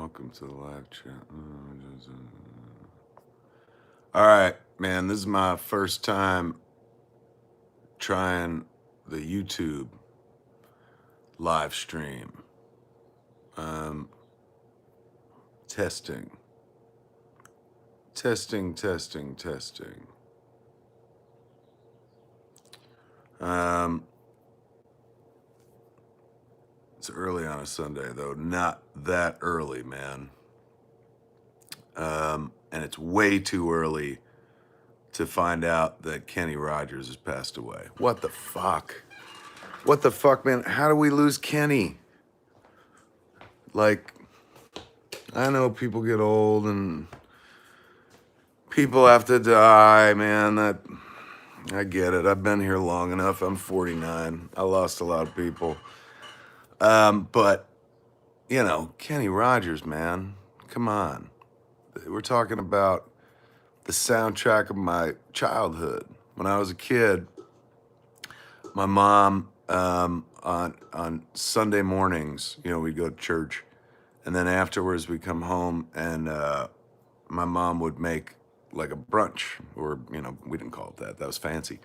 Welcome to the live chat. All right, man. This is my first time trying the YouTube live stream. Um, testing, testing. Um, it's early on a Sunday, though. Not that early, man. And it's way too early to find out that Kenny Rogers has passed away. What the fuck? What the fuck, man? How do we lose Kenny? Like, I know people get old and people have to die, man. I get it. I've been here long enough. I'm 49. I lost a lot of people. But you know, Kenny Rogers, man. Come on. We're talking about the soundtrack of my childhood. When I was a kid, my mom on Sunday mornings, you know, we'd go to church, and then afterwards we'd come home, and my mom would make like a brunch, or you know, we didn't call it that. That was fancy.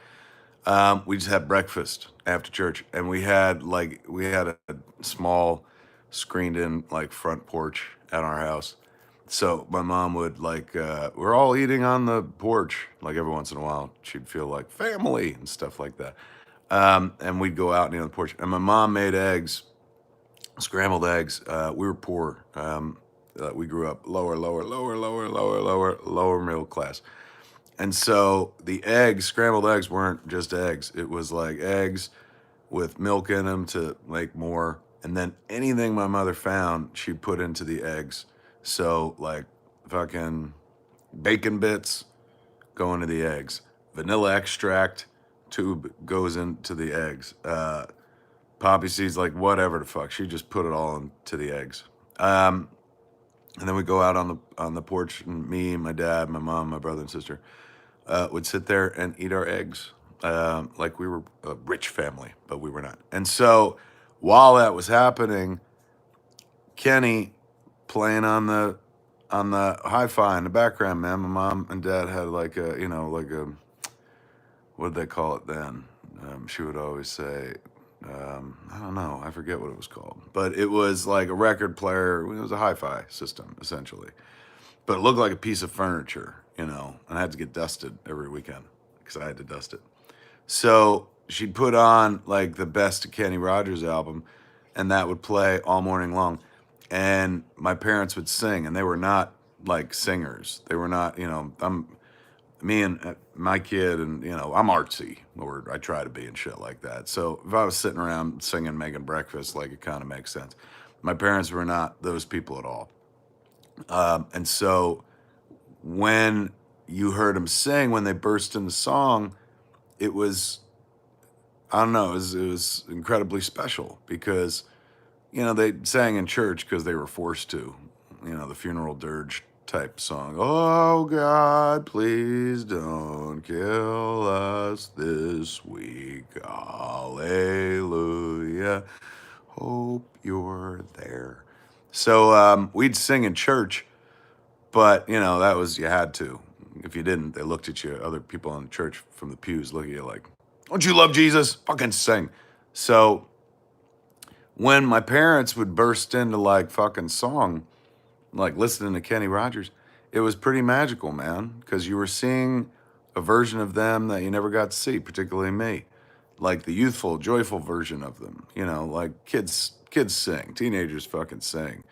We just had breakfast after church, and we had a small screened-in like front porch at our house. So my mom would we're all eating on the porch. Like every once in a while, she'd feel like family and stuff like that. And we'd go out and eat on the porch. And my mom made eggs, scrambled eggs. We were poor. We grew up lower middle class. And so the eggs, scrambled eggs, weren't just eggs. It was like eggs with milk in them to make more. And then anything my mother found, she'd put into the eggs. So like fucking bacon bits go into the eggs. Vanilla extract tube goes into the eggs. Poppy seeds, like whatever the fuck. She just put it all into the eggs. And then we go out on the porch, and me, my dad, my mom, my brother and sister would sit there and eat our eggs like we were a rich family, but we were not. And so while that was happening, Kenny playing on the hi-fi in the background, man. My mom and dad had like a, you know, like a, what did they call it then? She would always say, I don't know, I forget what it was called, but it was like a record player. It was a hi-fi system essentially, but it looked like a piece of furniture, you know, and I had to get dusted every weekend because I had to dust it. So she'd put on like the best of Kenny Rogers album, and that would play all morning long. And my parents would sing, and they were not like singers. They were not, you know, me and my kid, and you know, I'm artsy, or I try to be and shit like that. So if I was sitting around singing, making breakfast, like it kind of makes sense. My parents were not those people at all. And so when you heard them sing, when they burst into song, it was, I don't know, it was incredibly special because, you know, they sang in church because they were forced to, you know, the funeral dirge type song. Oh God, please don't kill us this week. Hallelujah. Hope you're there. So we'd sing in church, but you know, that was, you had to. If you didn't, they looked at you, other people in the church from the pews look at you like, don't you love Jesus? Fucking sing. So when my parents would burst into like fucking song, like listening to Kenny Rogers, it was pretty magical, man, because you were seeing a version of them that you never got to see, particularly me, like the youthful, joyful version of them. You know, like kids sing, teenagers fucking sing.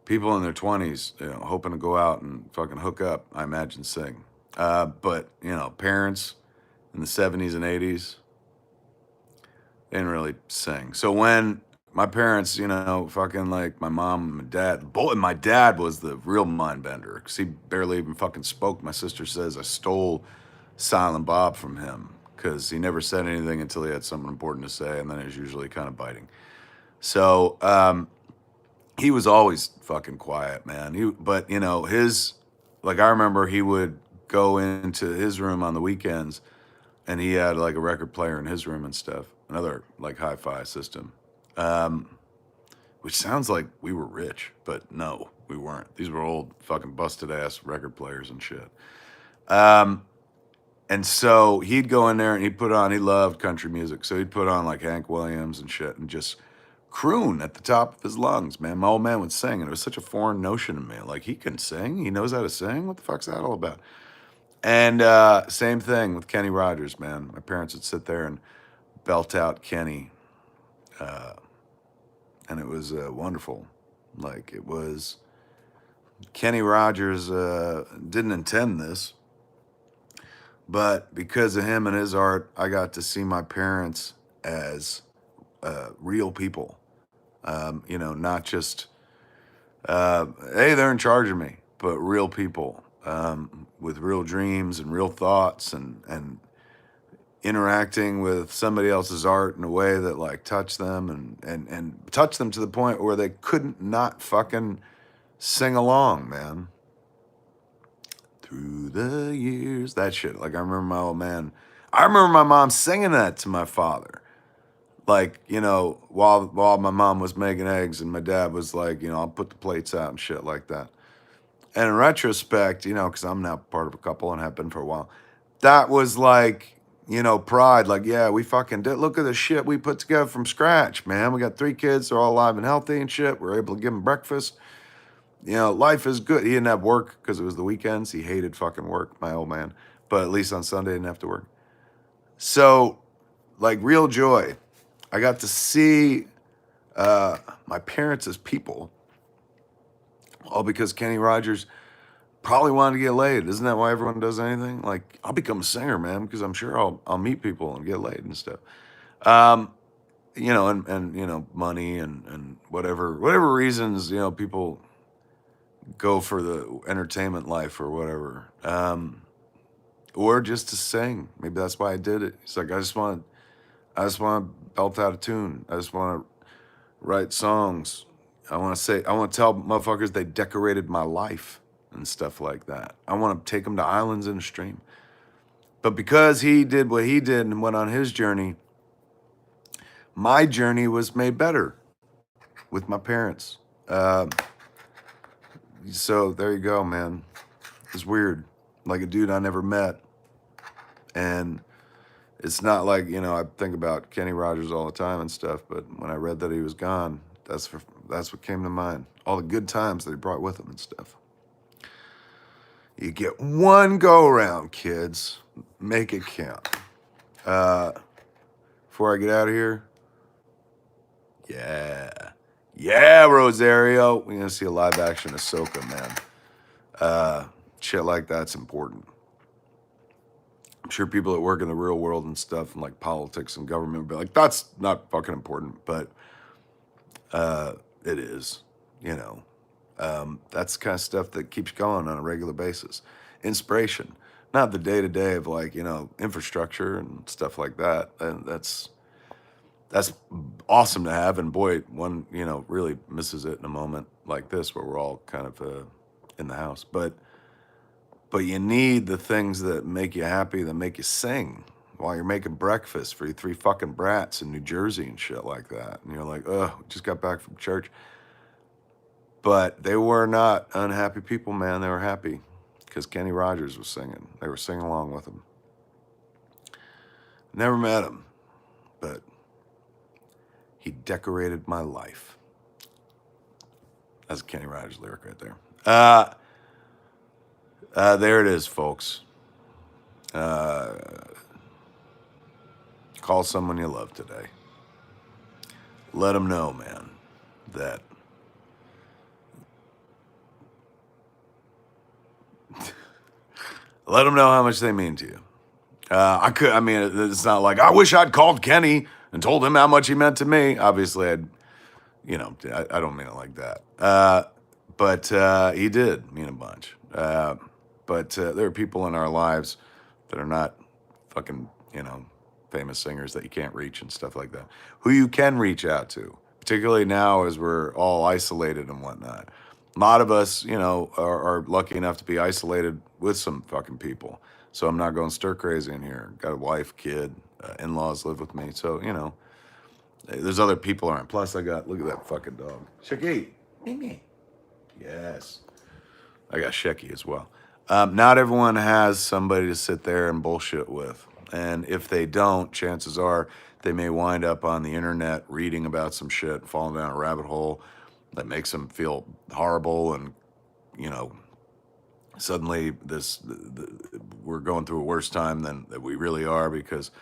People in their 20s, you know, hoping to go out and fucking hook up, I imagine, sing. But, you know, parents in the 70s and 80s didn't really sing. So when my parents, you know, fucking like my mom and my dad, my dad was the real mind bender because he barely even fucking spoke. My sister says I stole Silent Bob from him because he never said anything until he had something important to say, and then it was usually kind of biting. So, he was always fucking quiet, man. But you know, like I remember he would go into his room on the weekends, and he had like a record player in his room and stuff, another like hi-fi system, which sounds like we were rich, but no, We weren't. These were old fucking busted ass record players and shit. Um, and so he'd go in there and he'd put on, he loved country music. So he'd put on like Hank Williams and shit and just croon at the top of his lungs, man. My old man would sing, and it was such a foreign notion to me. Like, he can sing? He knows how to sing? What the fuck's that all about? And same thing with Kenny Rogers, man. My parents would sit there and belt out Kenny. And it was wonderful. Like, it was, Kenny Rogers didn't intend this, but because of him and his art, I got to see my parents as real people. You know, not just, hey, they're in charge of me, but real people with real dreams and real thoughts and interacting with somebody else's art in a way that like touched them and touched them to the point where they couldn't not fucking sing along, man. Through the years, that shit. Like, I remember my old man. I remember my mom singing that to my father. Like, you know, while my mom was making eggs and my dad was like, you know, I'll put the plates out and shit like that. And in retrospect, you know, because I'm now part of a couple and have been for a while, that was like, you know, pride. Like, yeah, we fucking did. Look at the shit we put together from scratch, man. We got 3 kids. They're all alive and healthy and shit. We're able to give them breakfast. You know, life is good. He didn't have work because it was the weekends. He hated fucking work, my old man. But at least on Sunday, he didn't have to work. So, like, real joy. I got to see my parents as people, all because Kenny Rogers probably wanted to get laid. Isn't that why everyone does anything? Like, I'll become a singer, man, because I'm sure I'll meet people and get laid and stuff. You know, and you know, money and whatever reasons, you know, people go for the entertainment life or whatever, or just to sing. Maybe that's why I did it. It's like, I just want to belt out a tune. I just want to write songs. I want to tell motherfuckers they decorated my life and stuff like that. I want to take them to islands in a stream. But because he did what he did and went on his journey, my journey was made better with my parents. So there you go, man. It's weird. Like a dude I never met. And it's not like, you know, I think about Kenny Rogers all the time and stuff, but when I read that he was gone, that's what came to mind. All the good times that he brought with him and stuff. You get one go around, kids. Make it count. Before I get out of here, yeah, Rosario. We're gonna see a live action Ahsoka, man. Shit like that's important. I'm sure people that work in the real world and stuff and like politics and government would be like, that's not fucking important, but it is, you know. That's the kind of stuff that keeps going on a regular basis. Inspiration, not the day-to-day of like, you know, infrastructure and stuff like that. And that's awesome to have. And boy, one, you know, really misses it in a moment like this where we're all kind of in the house. But you need the things that make you happy, that make you sing while you're making breakfast for your 3 fucking brats in New Jersey and shit like that. And you're like, ugh, just got back from church. But they were not unhappy people, man. They were happy because Kenny Rogers was singing. They were singing along with him. Never met him, but he decorated my life. That's a Kenny Rogers lyric right there. There it is, folks. Call someone you love today. Let them know, man, that let them know how much they mean to you. I mean, it's not like, I wish I'd called Kenny and told him how much he meant to me. Obviously, you know, I don't mean it like that. But he did mean a bunch. But there are people in our lives that are not fucking, you know, famous singers that you can't reach and stuff like that, who you can reach out to, particularly now as we're all isolated and whatnot. A lot of us, you know, are lucky enough to be isolated with some fucking people. So I'm not going stir crazy in here. Got a wife, kid, in-laws live with me. So, you know, there's other people around. Plus I got, look at that fucking dog. Shaggy. Mimi. Yes. I got Shecky as well. Not everyone has somebody to sit there and bullshit with. And if they don't, chances are they may wind up on the internet reading about some shit, falling down a rabbit hole that makes them feel horrible. And, you know, suddenly we're going through a worse time than that we really are because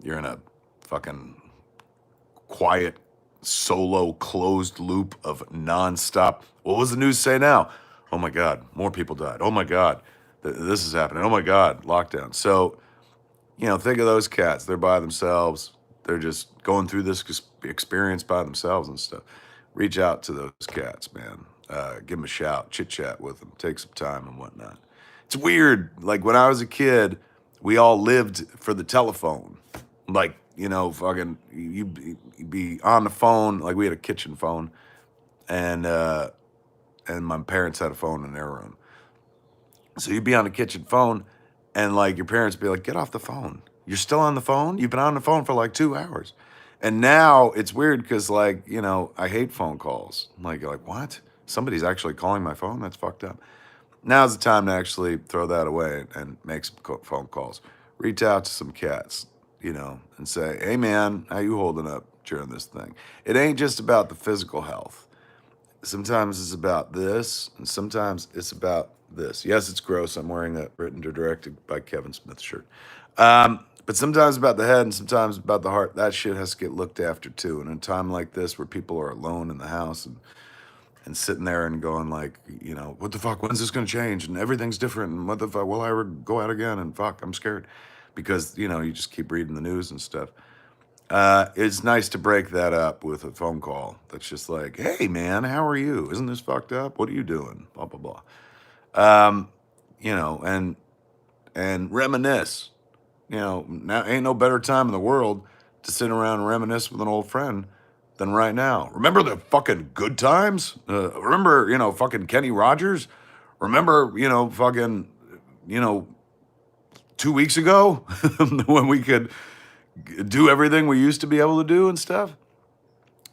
you're in a fucking quiet, solo, closed loop of nonstop. What was the news say now? Oh my God, more people died. Oh my God, this is happening. Oh my God, lockdown. So, you know, think of those cats. They're by themselves. They're just going through this experience by themselves and stuff. Reach out to those cats, man. Give them a shout, chit chat with them, take some time and whatnot. It's weird. Like when I was a kid, we all lived for the telephone. Like, you know, fucking, you'd be on the phone. Like we had a kitchen phone, and my parents had a phone in their room. So you'd be on the kitchen phone, and like your parents would be like, "Get off the phone. You're still on the phone. You've been on the phone for like 2 hours." And now it's weird because, like, you know, I hate phone calls. Like what? Somebody's actually calling my phone? That's fucked up. Now's the time to actually throw that away and make some phone calls. Reach out to some cats, you know, and say, "Hey, man, how you holding up during this thing?" It ain't just about the physical health. Sometimes it's about this, and sometimes it's about this. Yes, it's gross. I'm wearing a written or directed by Kevin Smith shirt. But sometimes about the head and sometimes about the heart. That shit has to get looked after too. And in a time like this where people are alone in the house and sitting there and going like, you know, what the fuck? When's this going to change? And everything's different. And what the fuck? Will I ever go out again? And fuck, I'm scared because, you know, you just keep reading the news and stuff. It's nice to break that up with a phone call that's just like, "Hey, man, how are you? Isn't this fucked up? What are you doing?" Blah, blah, blah. You know, and reminisce. You know, now ain't no better time in the world to sit around and reminisce with an old friend than right now. Remember the fucking good times? Remember, you know, fucking Kenny Rogers? Remember, you know, fucking, you know, 2 weeks ago when we could do everything we used to be able to do and stuff?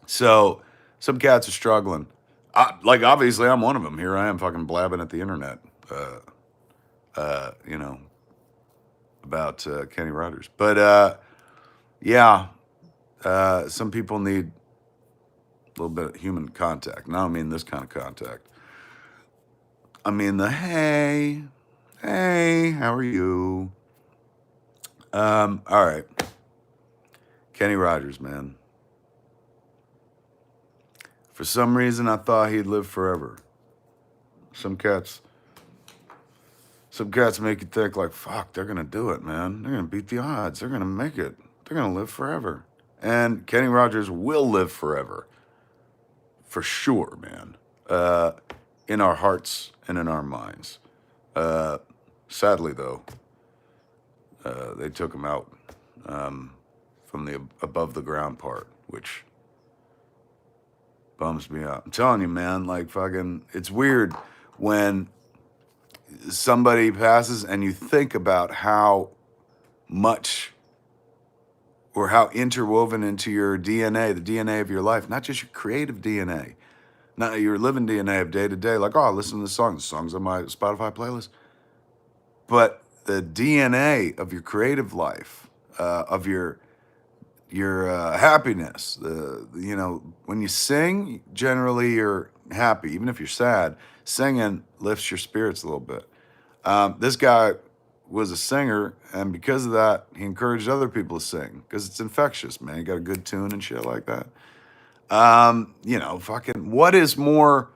So some cats are struggling. Like, obviously, I'm one of them. Here I am fucking blabbing at the internet, you know, about Kenny Rogers. But yeah, some people need a little bit of human contact. And I don't mean this kind of contact. I mean the hey, how are you? All right. Kenny Rogers, man. For some reason, I thought he'd live forever. Some cats make you think like, fuck, they're gonna do it, man. They're gonna beat the odds. They're gonna make it. They're gonna live forever. And Kenny Rogers will live forever. For sure, man. In our hearts and in our minds. Sadly, though, they took him out from the above the ground part, which bums me out. I'm telling you, man, like fucking, it's weird when somebody passes and you think about how much or how interwoven into your DNA, the DNA of your life, not just your creative DNA, not your living DNA of day to day, like, oh, I listen to the songs on my Spotify playlist, but the DNA of your creative life, of your happiness. You know, when you sing, generally you're happy, even if you're sad. Singing lifts your spirits a little bit. This guy was a singer, and because of that, he encouraged other people to sing because it's infectious, man. You got a good tune and shit like that. You know, fucking, what is more,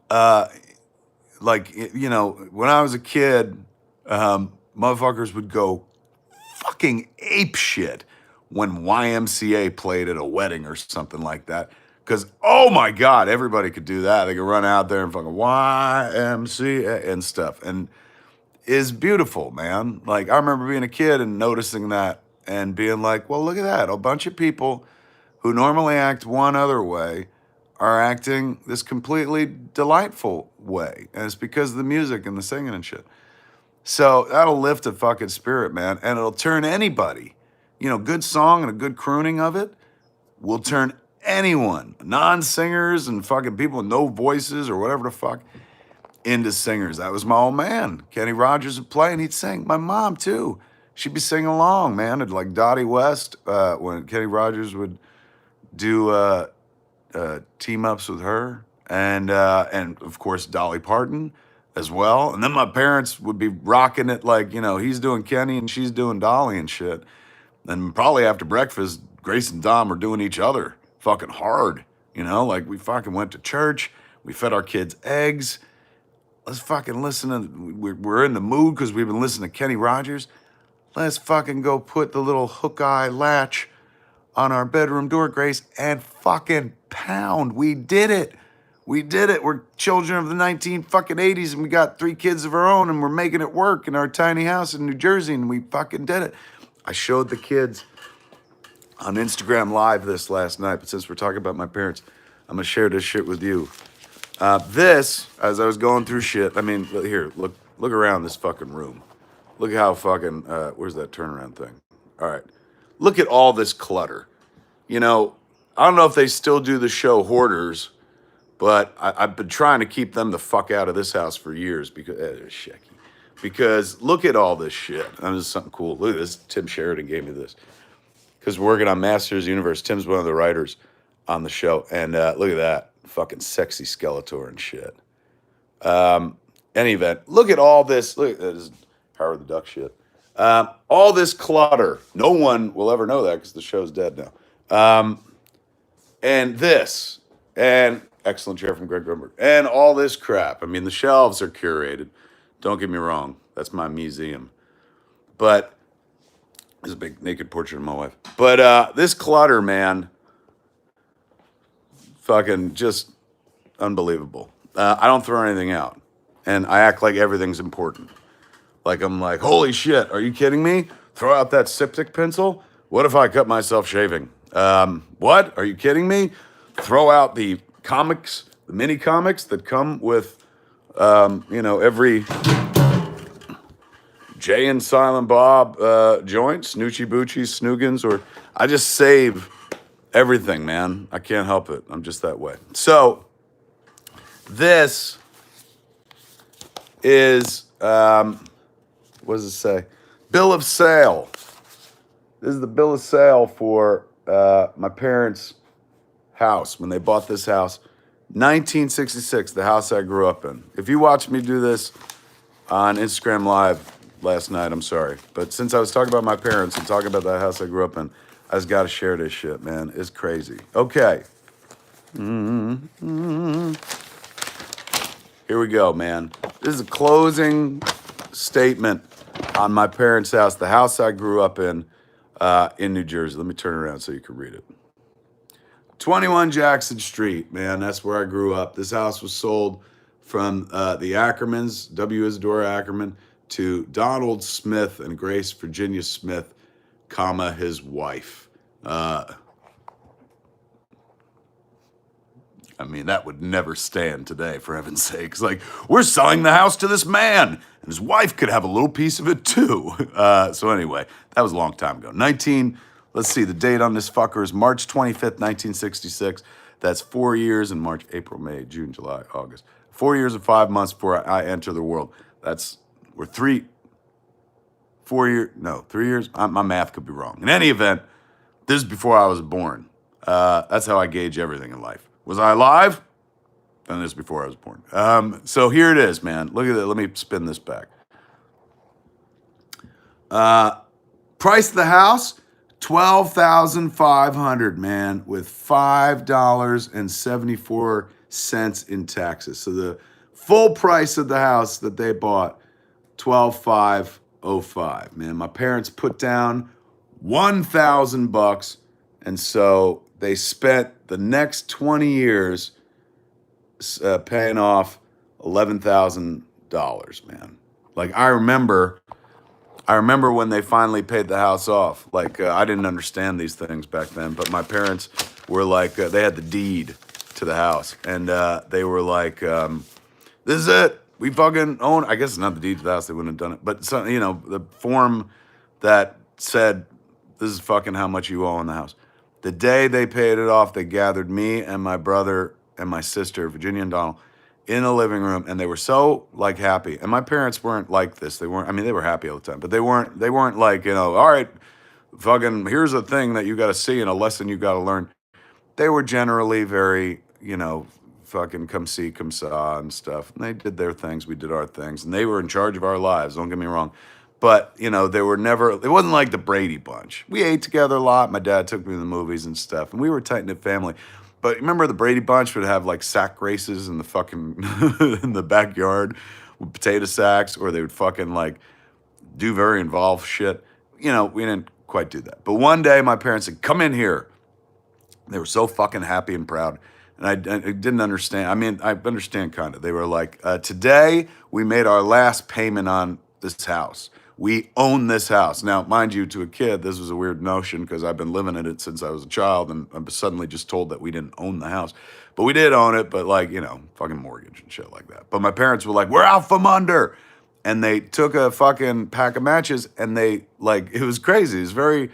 like, you know, when I was a kid, motherfuckers would go fucking ape shit when YMCA played at a wedding or something like that. Because, oh my God, everybody could do that. They could run out there and fucking YMCA and stuff. And is beautiful, man. Like, I remember being a kid and noticing that and being like, well, look at that. A bunch of people who normally act one other way are acting this completely delightful way. And it's because of the music and the singing and shit. So that'll lift a fucking spirit, man. And it'll turn anybody, you know, good song and a good crooning of it will turn anyone, non-singers and fucking people with no voices or whatever the fuck, into singers. That was my old man. Kenny Rogers would play and he'd sing. My mom too. She'd be singing along, man. And like Dottie West, when Kenny Rogers would do team ups with her, and of course Dolly Parton as well. And then my parents would be rocking it like, he's doing Kenny and she's doing Dolly and shit. And probably after breakfast, Grace and Dom were doing each other fucking hard. Like we fucking went to church. We fed our kids eggs. Let's fucking listen to, we're in the mood because we've been listening to Kenny Rogers. Let's fucking go put the little hook eye latch on our bedroom door, Grace, and fucking pound. We did it. We did it. We're children of the 1980s and we got 3 kids of our own and we're making it work in our tiny house in New Jersey and we fucking did it. I showed the kids on Instagram Live this last night, but since we're talking about my parents, I'm gonna share this shit with you. This, as I was going through shit, here, look around this fucking room. Look at how fucking, where's that turnaround thing? All right. Look at all this clutter. I don't know if they still do the show Hoarders, but I've been trying to keep them the fuck out of this house for years because look at all this shit. This is something cool. Look at this. Tim Sheridan gave me this. Because we're working on Masters Universe. Tim's one of the writers on the show. And look at that. Fucking sexy Skeletor and shit. Any event, look at all this. Look, this is Howard the Duck shit. All this clutter. No one will ever know that because the show's dead now. And this. And excellent chair from Greg Grunberg. And all this crap. The shelves are curated. Don't get me wrong. That's my museum. But there's a big naked portrait of my wife. But this clutter, man, fucking just unbelievable. I don't throw anything out. And I act like everything's important. Like I'm like, holy shit, are you kidding me? Throw out that Styptic pencil? What if I cut myself shaving? What? Are you kidding me? Throw out the comics, the mini comics that come with, every Jay and Silent Bob joint, Snoochie Boochies, Snoogans, or I just save everything, man. I can't help it. I'm just that way. So this is, what does it say? Bill of sale. This is the bill of sale for my parents' house when they bought this house. 1966, the house I grew up in. If you watched me do this on Instagram Live last night, I'm sorry. But since I was talking about my parents and talking about that house I grew up in, I just got to share this shit, man. It's crazy. Okay. Here we go, man. This is a closing statement on my parents' house, the house I grew up in New Jersey. Let me turn it around so you can read it. 21 Jackson Street, man. That's where I grew up. This house was sold from the Ackermans, W. Isadora Ackerman, to Donald Smith and Grace Virginia Smith, comma, his wife. That would never stand today, for heaven's sakes. Like, we're selling the house to this man, and his wife could have a little piece of it too. So anyway, that was a long time ago. Let's see, the date on this fucker is March 25th, 1966. That's 4 years in March, April, May, June, July, August. 4 years and 5 months before I enter the world. We're 3 years. My math could be wrong. In any event, this is before I was born. That's how I gauge everything in life. Was I alive? Then this is before I was born. So here it is, man. Look at it. Let me spin this back. Price of the house, $12,500, man, with $5.74 in taxes. So the full price of the house that they bought, $12,505. Man, my parents put down $1,000, and so they spent the next 20 years paying off $11,000, man. Like I remember when they finally paid the house off. Like I didn't understand these things back then, but my parents were like, they had the deed to the house, and they were like, "This is it. We fucking own." I guess it's not the deed to the house; they wouldn't have done it, but the form that said, "This is fucking how much you owe on the house." The day they paid it off, they gathered me and my brother and my sister, Virginia and Donald, in the living room, and they were so like happy. And my parents weren't like this. They weren't. I mean, they were happy all the time, but they weren't. They weren't like, all right, fucking. Here's a thing that you got to see and a lesson you got to learn. They were generally very, fucking come see, come saw and stuff. And they did their things, we did our things, and they were in charge of our lives. Don't get me wrong, but they were never. It wasn't like the Brady Bunch. We ate together a lot. My dad took me to the movies and stuff, and we were a tight knit family. But remember, the Brady Bunch would have like sack races in the fucking in the backyard with potato sacks, or they would fucking like do very involved shit. We didn't quite do that. But one day, my parents said, "Come in here." They were so fucking happy and proud. And I didn't understand. I mean, I understand kind of. They were like, today we made our last payment on this house. We own this house. Now, mind you, to a kid, this was a weird notion because I've been living in it since I was a child, and I'm suddenly just told that we didn't own the house. But we did own it, but like, fucking mortgage and shit like that. But my parents were like, we're out from under. And they took a fucking pack of matches and they, like, it was crazy. It was very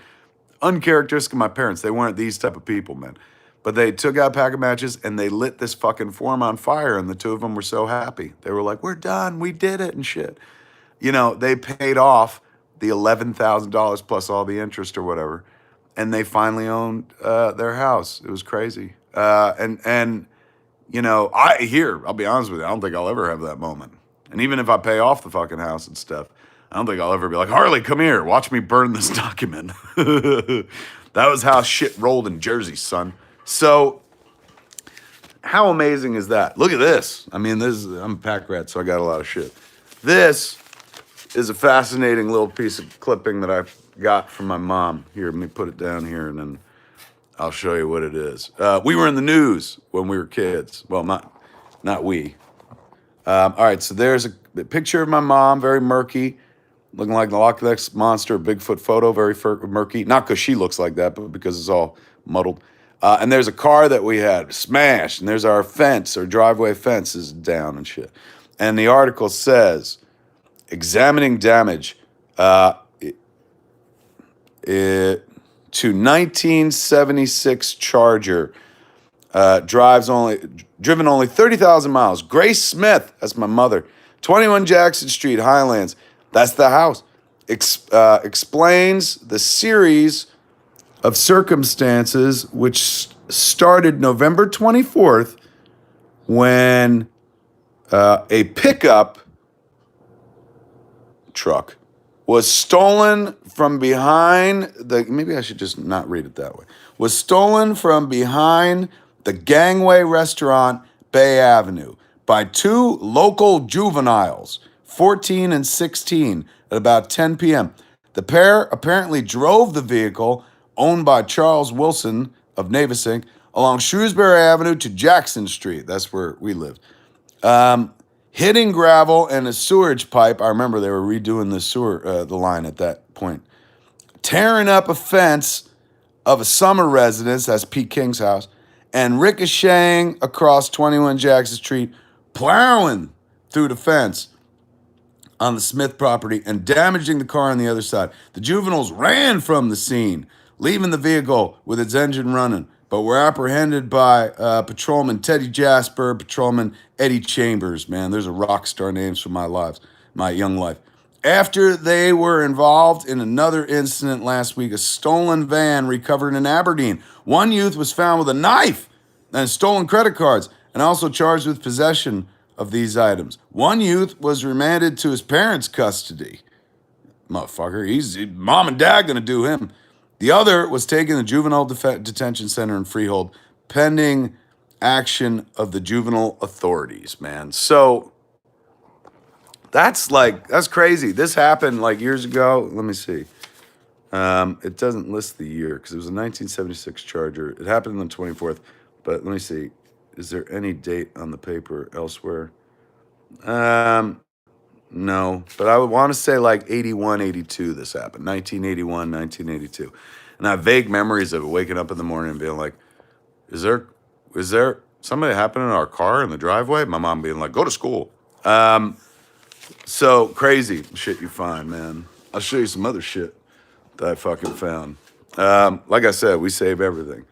uncharacteristic of my parents. They weren't these type of people, man. But they took out a pack of matches and they lit this fucking form on fire, and the two of them were so happy. They were like, we're done. We did it and shit. They paid off the $11,000 plus all the interest or whatever, and they finally owned their house. It was crazy. I'll be honest with you, I don't think I'll ever have that moment. And even if I pay off the fucking house and stuff, I don't think I'll ever be like, Harley, come here, watch me burn this document. That was how shit rolled in Jersey, son. So, how amazing is that? Look at this. I mean, I'm a pack rat, so I got a lot of shit. This is a fascinating little piece of clipping that I got from my mom. Here, let me put it down here, and then I'll show you what it is. We were in the news when we were kids. Well, not we. All right, so there's a picture of my mom, very murky, looking like the Loch Ness Monster, Bigfoot photo, very murky. Not because she looks like that, but because it's all muddled. And there's a car that we had smashed, and there's our fence, our driveway fence is down and shit. And the article says, examining damage to 1976 Charger, driven only 30,000 miles. Grace Smith, that's my mother, 21 Jackson Street, Highlands. That's the house. Explains the series of circumstances which started November 24th when a pickup truck was stolen from behind maybe I should just not read it that way. Was stolen from behind the Gangway Restaurant, Bay Avenue, by two local juveniles, 14 and 16, at about 10 p.m. The pair apparently drove the vehicle, owned by Charles Wilson of Navesink, along Shrewsbury Avenue to Jackson Street. That's where we lived. Hitting gravel and a sewerage pipe. I remember they were redoing the line at that point. Tearing up a fence of a summer residence, that's Pete King's house, and ricocheting across 21 Jackson Street, plowing through the fence on the Smith property and damaging the car on the other side. The juveniles ran from the scene, leaving the vehicle with its engine running, but were apprehended by Patrolman Teddy Jasper, Patrolman Eddie Chambers. Man, there's a rock star names for my young life. After they were involved in another incident last week, a stolen van recovered in Aberdeen. One youth was found with a knife and stolen credit cards, and also charged with possession of these items. One youth was remanded to his parents' custody. Motherfucker, mom and dad gonna do him. The other was taken to the juvenile detention center in Freehold, pending action of the juvenile authorities, man. So that's crazy. This happened like years ago. Let me see. It doesn't list the year because it was a 1976 Charger. It happened on the 24th, but let me see. Is there any date on the paper elsewhere? No, but I would want to say like 81, 82 this happened. 1981, 1982. And I have vague memories of it, waking up in the morning and being like, is there somebody happening in our car in the driveway? My mom being like, go to school. So crazy shit you find, man. I'll show you some other shit that I fucking found. Like I said, we save everything.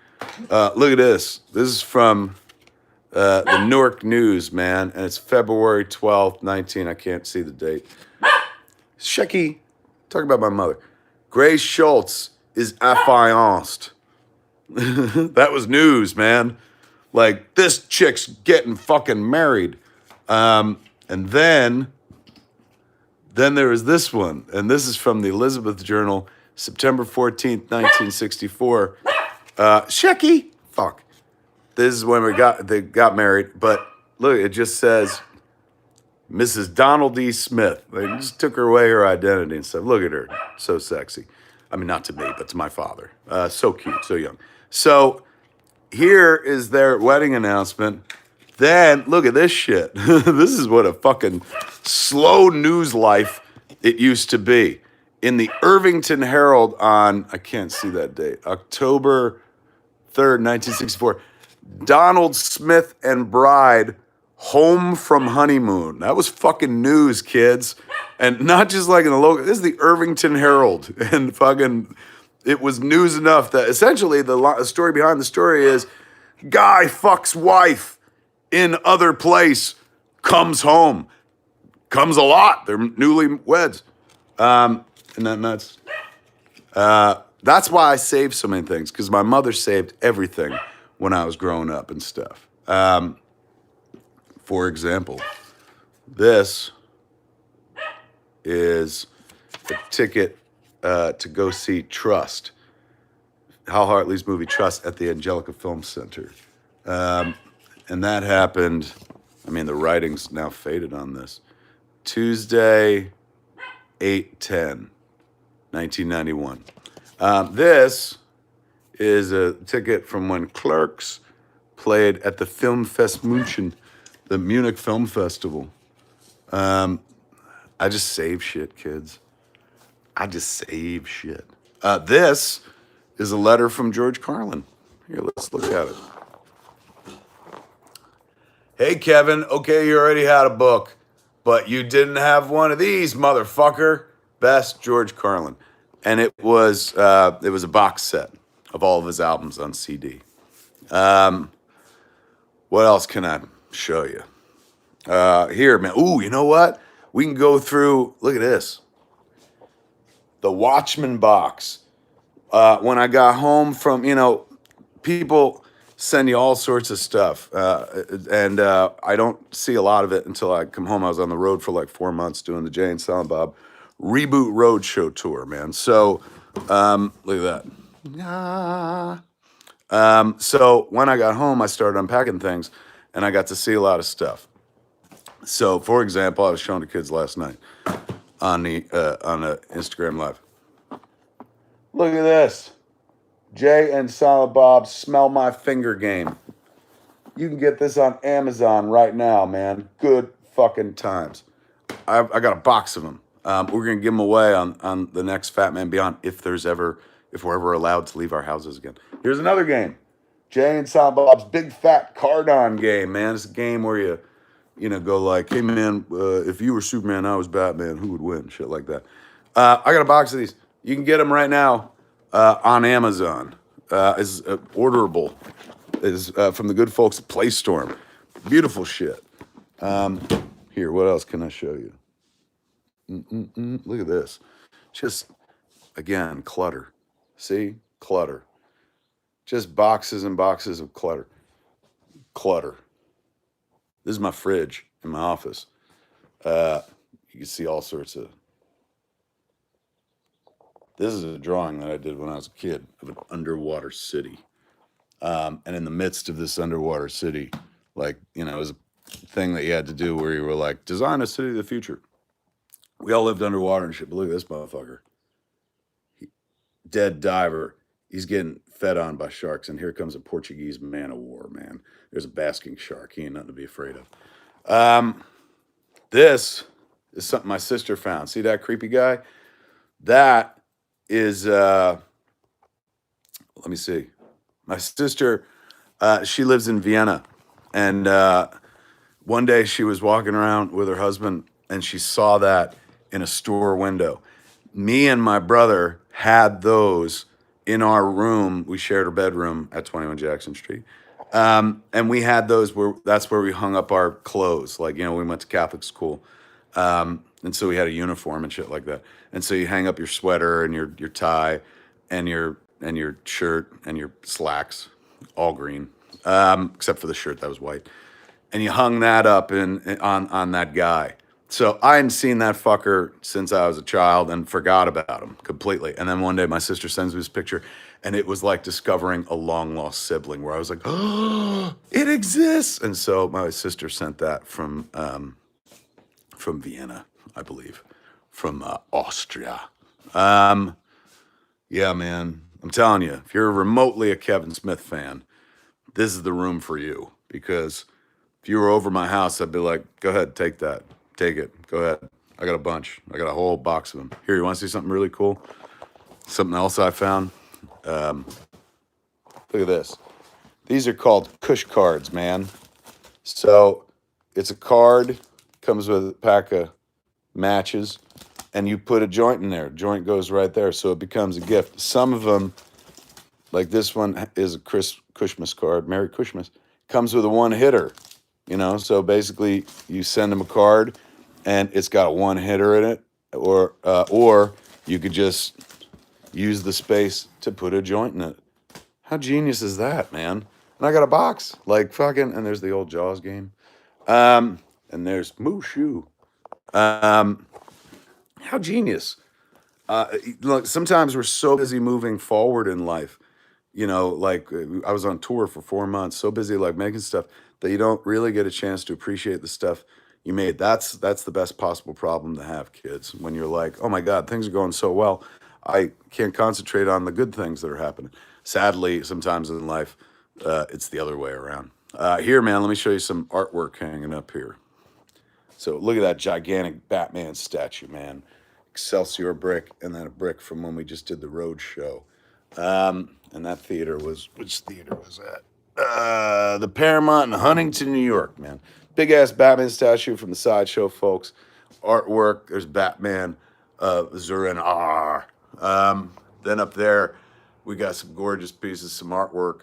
Look at this. This is from the Newark News, man, and it's February 12th, 19. I can't see the date. Shecky, talk about my mother. Grace Schultz is affianced. That was news, man. Like, this chick's getting fucking married. And then there was this one, and this is from the Elizabeth Journal, September 14th, 1964. Shecky, fuck. This is when they got married, but look, it just says Mrs. Donald E. Smith. They just took her away her identity and stuff. Look at her, so sexy. I mean, not to me, but to my father. So cute, so young. So here is their wedding announcement. Then look at this shit. This is what a fucking slow news life it used to be. In the Irvington Herald on, I can't see that date, October 3rd, 1964, Donald Smith and bride home from honeymoon. That was fucking news, kids. And not just like in the local, this is the Irvington Herald. And fucking, it was news enough that essentially the story behind the story is guy fucks wife in other place, comes home. Comes a lot. They're newlyweds. Isn't that nuts? That's why I saved so many things, because my mother saved everything when I was growing up and stuff. For example, this is a ticket to go see Trust, Hal Hartley's movie Trust at the Angelica Film Center. And that happened, I mean, the writing's now faded on this. Tuesday, 8/10, 1991. This is a ticket from when Clerks played at the Filmfest München, the Munich Film Festival. I just save shit, kids. I just save shit. This is a letter from George Carlin. Here, let's look at it. Hey, Kevin, okay, you already had a book, but you didn't have one of these, motherfucker. Best, George Carlin. And it was a box set of all of his albums on CD. What else can I show you? Here, man. Ooh, you know what? We can go through, look at this. The Watchman box. When I got home from, people send you all sorts of stuff. And I don't see a lot of it until I come home. I was on the road for like 4 months doing the Jay and Silent Bob Reboot Roadshow tour, man. So, look at that. So when I got home, I started unpacking things and I got to see a lot of stuff. So, for example, I was showing the kids last night on the Instagram Live. Look at this. Jay and Silent Bob's Smell My Finger game. You can get this on Amazon right now, man. Good fucking times. I got a box of them. We're going to give them away on the next Fat Man Beyond if we're ever allowed to leave our houses again. Here's another game. Jay and Silent Bob's Big Fat Card-On game, man. It's a game where you go like, hey, man, if you were Superman, I was Batman, who would win? Shit like that. I got a box of these. You can get them right now on Amazon. It's orderable. It's from the good folks at PlayStorm. Beautiful shit. Here, what else can I show you? Look at this. Just, again, clutter. See? Clutter. Just boxes and boxes of clutter. Clutter. This is my fridge in my office. You can see all sorts of... This is a drawing that I did when I was a kid of an underwater city. And in the midst of this underwater city, like, it was a thing that you had to do where you were like, design a city of the future. We all lived underwater and shit, but look at this motherfucker. Dead diver. He's getting fed on by sharks, and here comes a Portuguese man of war, man. There's a basking shark. He ain't nothing to be afraid of. This is something my sister found. See that creepy guy? That is, let me see. My sister, she lives in Vienna, and one day she was walking around with her husband, and she saw that in a store window. Me and my brother had those in our room. We shared a bedroom at 21 Jackson Street. And we had those where that's where we hung up our clothes. Like, we went to Catholic school. And so we had a uniform and shit like that. And so you hang up your sweater and your tie and your shirt and your slacks, all green, except for the shirt that was white. And you hung that up on that guy. So I hadn't seen that fucker since I was a child and forgot about him completely. And then one day my sister sends me this picture, and it was like discovering a long lost sibling, where I was like, "Oh, it exists!" And so my sister sent that from Vienna, I believe, from Austria. Yeah, man, I'm telling you, if you're remotely a Kevin Smith fan, this is the room for you. Because if you were over my house, I'd be like, "Go ahead, take that, take it, go ahead. I got a bunch. I got a whole box of them. Here, you want to see something really cool? Something else I found. Look at this. These are called Kush cards, man. So it's a card, comes with a pack of matches, and you put a joint in there. Joint goes right there, so it becomes a gift. Some of them, like this one, is a Chris Kushmas card. Merry Kushmas. Comes with a one hitter. So basically you send them a card, and it's got a one hitter in it, or you could just use the space to put a joint in it. How genius is that, man? And I got a box, like fucking, and there's the old Jaws game, and there's Mushu. How genius! Look, sometimes we're so busy moving forward in life. Like I was on tour for 4 months, so busy like making stuff that you don't really get a chance to appreciate the stuff you made. That's the best possible problem to have, kids. When you're like, oh my God, things are going so well, I can't concentrate on the good things that are happening. Sadly, sometimes in life, it's the other way around. Here, man, let me show you some artwork hanging up here. So look at that gigantic Batman statue, man. Excelsior brick, and then a brick from when we just did the road show. And that theater was, which theater was that? The Paramount in Huntington, New York, man. Big ass Batman statue from the sideshow, folks. Artwork. There's Batman, Zurin R. Then up there, we got some gorgeous pieces, some artwork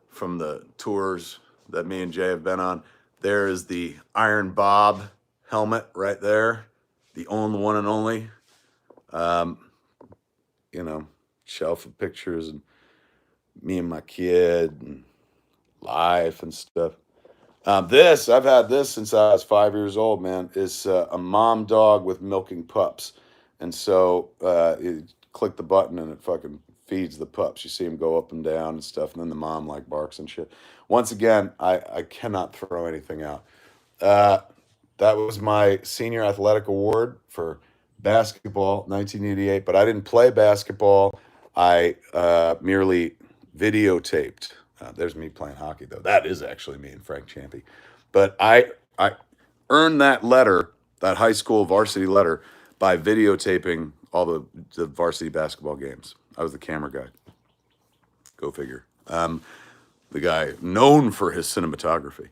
from the tours that me and Jay have been on. There is the Iron Bob helmet right there, the one and only. Shelf of pictures and me and my kid and life and stuff. I've had this since I was 5 years old, man. Is a mom dog with milking pups. And so you click the button and it fucking feeds the pups. You see them go up and down and stuff. And then the mom like barks and shit. Once again, I cannot throw anything out. That was my senior athletic award for basketball, 1988. But I didn't play basketball. I merely videotaped. There's me playing hockey, though. That is actually me and Frank Champy. But I earned that letter, that high school varsity letter, by videotaping all the varsity basketball games. I was the camera guy. Go figure. The guy known for his cinematography.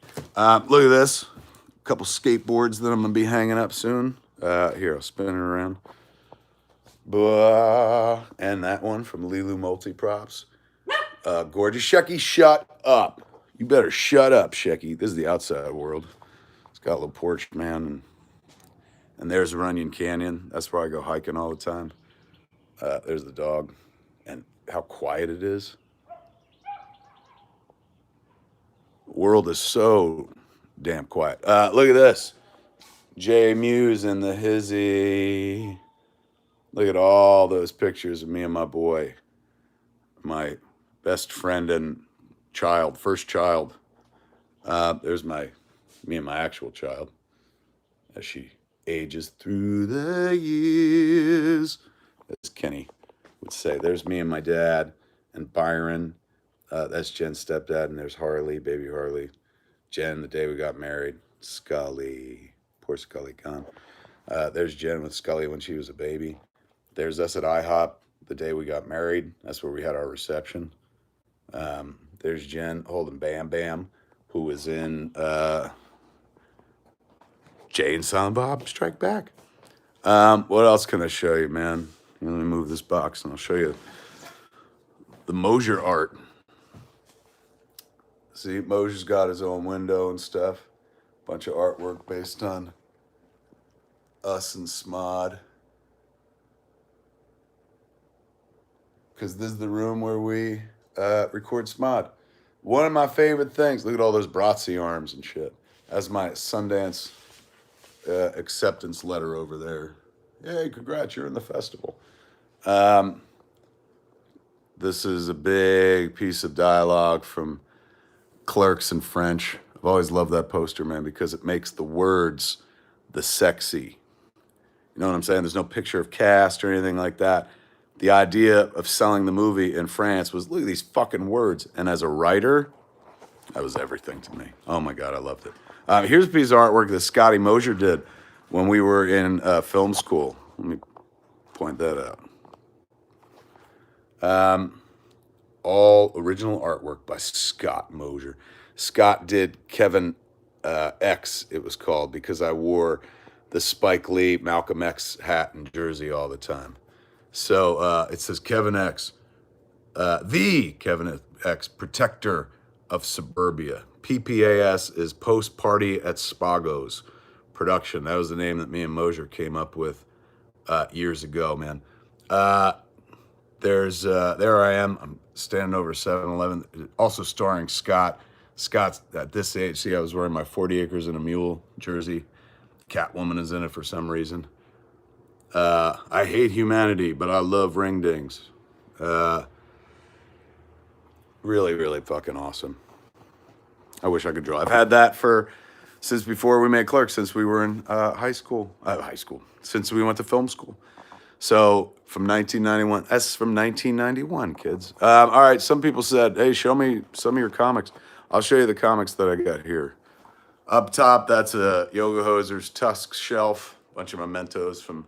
Look at this. A couple skateboards that I'm going to be hanging up soon. Here, I'll spin it around. And that one from Lilu Multi Props. Gorgeous. Shecky, shut up. You better shut up, Shecky. This is the outside world. It's got a little porch, man. And there's Runyon Canyon. That's where I go hiking all the time. There's the dog. And how quiet it is. The world is so damn quiet. Look at this. Jay Muse and the Hizzy. Look at all those pictures of me and my boy. My best friend and child, first child. There's me and my actual child as she ages through the years. As Kenny would say, there's me and my dad and Byron. That's Jen's stepdad, and there's Harley, baby Harley. Jen, the day we got married. Scully, poor Scully gone. There's Jen with Scully when she was a baby. There's us at IHOP the day we got married. That's where we had our reception. There's Jen holding Bam Bam, who was in Jay and Silent Bob Strike Back. What else can I show you, man? Let me move this box and I'll show you the Mosier art. See, Mosier's got his own window and stuff. Bunch of artwork based on us and Smod. Because this is the room where we record Smod. One of my favorite things. Look at all those Bratzy arms and shit. That's my Sundance acceptance letter over there. Yay, congrats, you're in the festival. This is a big piece of dialogue from Clerks in French. I've always loved that poster, man, because it makes the words the sexy. You know what I'm saying? There's no picture of cast or anything like that. The idea of selling the movie in France was, look at these fucking words. And as a writer, that was everything to me. Oh my God, I loved it. Here's a piece of artwork that Scotty Mosier did when we were in film school. Let me point that out. All original artwork by Scott Mosier. Scott did Kevin X, it was called, because I wore the Spike Lee Malcolm X hat and jersey all the time. So it says Kevin X, the Kevin X, protector of suburbia. PPAS is Post Party at Spago's production. That was the name that me and Mosier came up with years ago, man. There I am. I'm standing over 7-Eleven, also starring Scott. Scott's at this age. See, I was wearing my 40 Acres and a Mule jersey. Catwoman is in it for some reason. I hate humanity, but I love ring dings. Really, really fucking awesome. I wish I could draw. I've had that since before we made Clerks, since we were in high school, since we went to film school. So from 1991, that's from 1991, kids. All right, some people said, hey, show me some of your comics. I'll show you the comics that I got here. Up top, that's a Yoga Hosers Tusk shelf, bunch of mementos from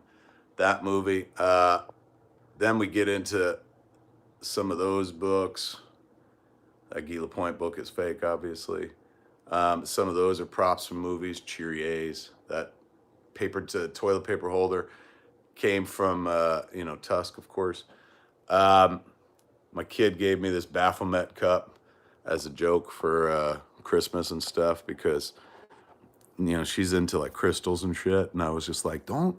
that movie. Then we get into some of those books. That Guy Lapointe book is fake, obviously. Some of those are props from movies, Cheerios. That toilet paper holder came from, Tusk, of course. My kid gave me this Baphomet cup as a joke for Christmas and stuff because, she's into like crystals and shit. And I was just like, don't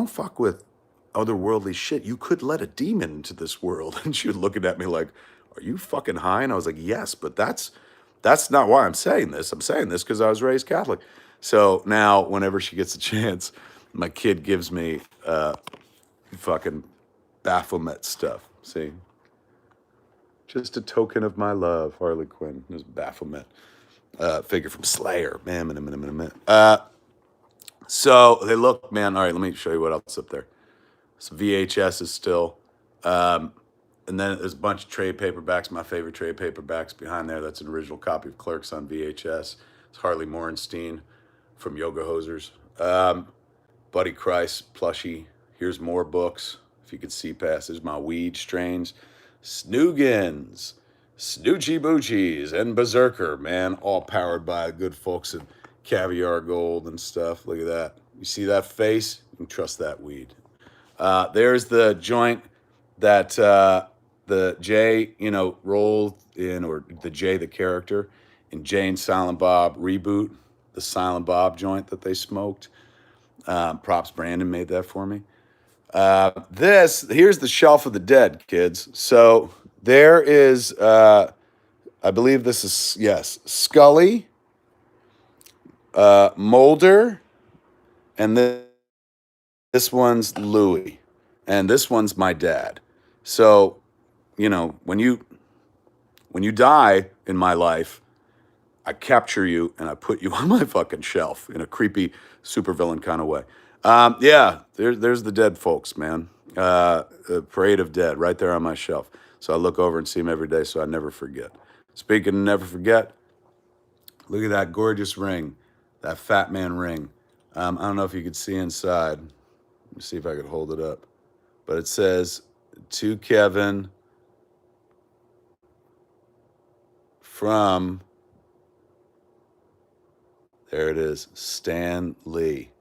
fuck with otherworldly shit. You could let a demon into this world. And she was looking at me like, are you fucking high? And I was like, yes, but that's not why I'm saying this. I'm saying this because I was raised Catholic. So now whenever she gets a chance, my kid gives me fucking Baphomet stuff. See? Just a token of my love, Harley Quinn. This Baphomet figure from Slayer. Man. So they look, man. All right, let me show you what else up there. So VHS is still. And then there's a bunch of trade paperbacks. My favorite trade paperbacks behind there. That's an original copy of Clerks on VHS. It's Harley Morenstein from Yoga Hosers. Buddy Christ plushie. Here's more books. If you could see past, there's my weed strains. Snoogans, Snoochie Boochies, and Berserker, man. All powered by good folks at Caviar Gold and stuff. Look at that. You see that face? You can trust that weed. There's the joint that the Jay, rolled in, or the Jay, the character, in Jane Silent Bob reboot, the Silent Bob joint that they smoked. Props Brandon made that for me. Here's the Shelf of the Dead, kids. So there is, I believe this is, yes, Scully, Mulder, and this one's Louie, and this one's my dad. So, when you die in my life, I capture you and I put you on my fucking shelf in a creepy supervillain kind of way. There's the dead folks, man. The Parade of Dead right there on my shelf. So I look over and see them every day so I never forget. Speaking of never forget, look at that gorgeous ring, that Fat Man ring. I don't know if you could see inside. Let me see if I could hold it up. But it says, to Kevin from, there it is, Stan Lee.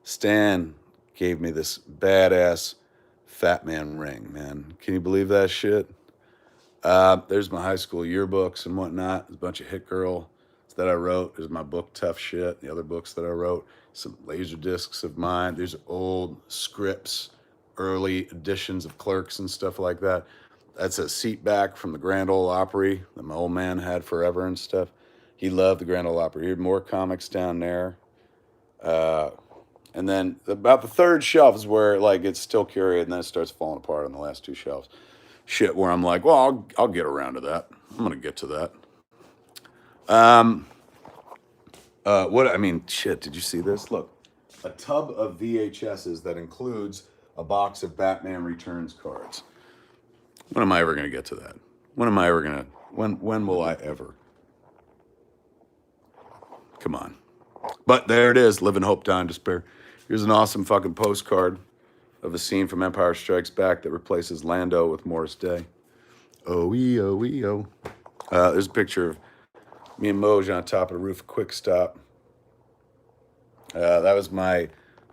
Stan gave me this badass Fat Man ring, man. Can you believe that shit? There's my high school yearbooks and whatnot. There's a bunch of Hit Girl that I wrote. There's my book, Tough Shit, the other books that I wrote. Some laser discs of mine. There's old scripts, early editions of Clerks and stuff like that. That's a seat back from the Grand Ole Opry that my old man had forever and stuff. He loved the Grand Ole Opry. He had more comics down there. Uh, and then about the third shelf is where like it's still curated, and then it starts falling apart on the last two shelves. Shit, where I'm like, well, I'll get around to that. I'm gonna get to that. Um, what I mean, shit. Did you see this? Look, a tub of VHSs that includes a box of Batman Returns cards. When am I ever gonna get to that? When am I ever gonna? When will I ever? Come on. But there it is. Live in hope, die in despair. Here's an awesome fucking postcard of a scene from Empire Strikes Back that replaces Lando with Morris Day. Oh. There's a picture of me and Moj on top of the roof of Quick Stop. That was my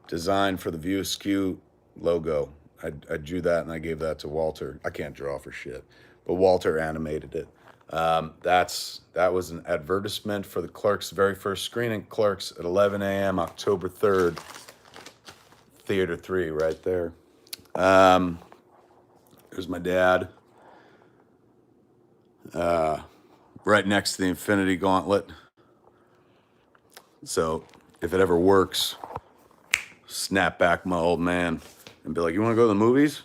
design for the View Askew logo. I drew that and I gave that to Walter. I can't draw for shit, but Walter animated it. That was an advertisement for the Clerks' very first screening, Clerks at 11 a.m. October 3rd, Theater 3 right there. There's my dad. Right next to the Infinity Gauntlet. So if it ever works, snap back my old man and be like, you want to go to the movies?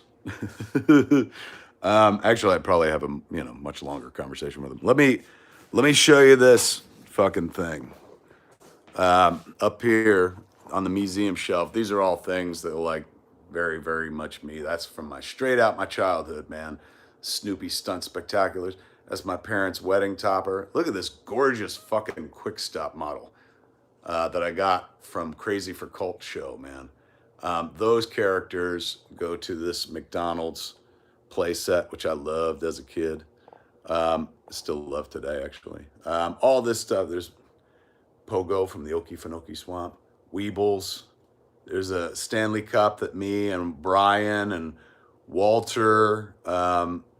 Actually, I'd probably have a much longer conversation with him. Let me show you this fucking thing. Up here on the museum shelf, these are all things that are like very, very much me. That's from straight out my childhood, man. Snoopy Stunt Spectaculars. That's my parents' wedding topper. Look at this gorgeous fucking Quick Stop model that I got from Crazy for Cult show, man. Those characters go to this McDonald's playset, which I loved as a kid. Still love today, actually. All this stuff. There's Pogo from the Okefenokee Swamp. Weebles. There's a Stanley Cup that me and Brian and Walter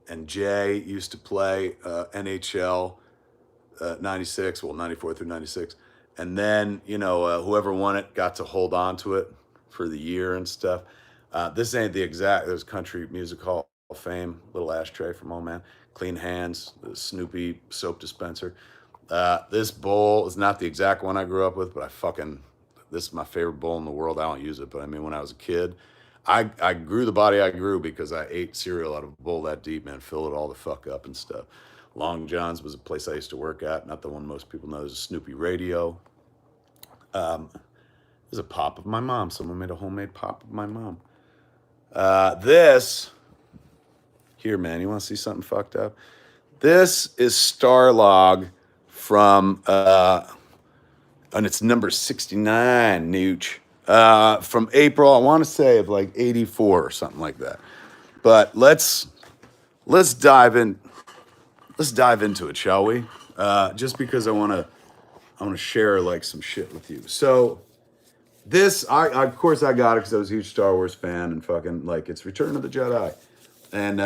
and Jay used to play NHL 96, well, 94 through 96. And then, whoever won it got to hold on to it for the year and stuff. This ain't the exact, there's Country Music Hall of Fame, little ashtray from old man. Clean Hands, the Snoopy soap dispenser. This bowl is not the exact one I grew up with, but this is my favorite bowl in the world. I don't use it, but I mean, when I was a kid, I grew the body I grew because I ate cereal out of a bowl that deep, man, fill it all the fuck up and stuff. Long John's was a place I used to work at, not the one most people know. There's a Snoopy radio. There's a pop of my mom. Someone made a homemade pop of my mom. Here, man, you want to see something fucked up? This is Starlog from, and it's number 69, Nooch. From April, I want to say of like 84 or something like that. But let's dive into it, shall we? Just because I want to share like some shit with you. So this, of course I got it because I was a huge Star Wars fan and fucking like it's Return of the Jedi and